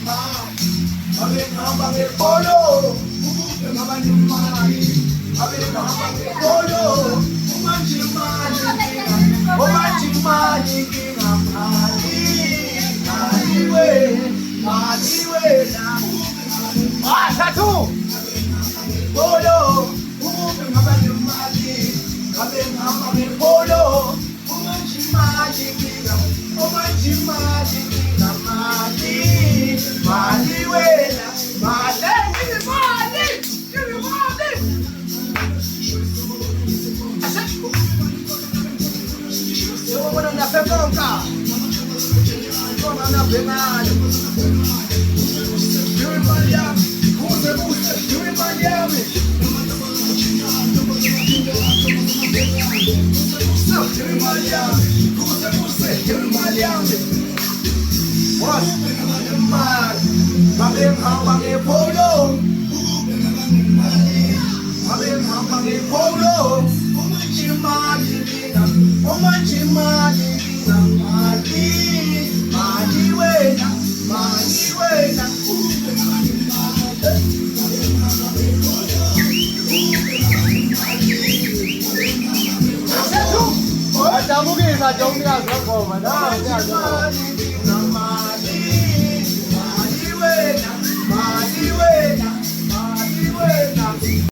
Abengihamba ngepolo, ngaba nemali. Abengihamba ngepolo, manje imali inkinga. Manje imali inkinga. Mali wena. Tatu. Polo, ngaba nemali. Abengihamba ngepolo, manje imali inkinga. Manje imali inkinga. Mali wena. Buona una peponca. Buona una penale. Più in Miami. Busse, più in Miami. Più in Miami. Busse, più in Miami. What? Abengihamba ngepolo. Abengihamba ngepolo. Imali inkinga. Manje imali inkinga. Mali wena. Adamukisa jomnikazi wengoma Mali wena.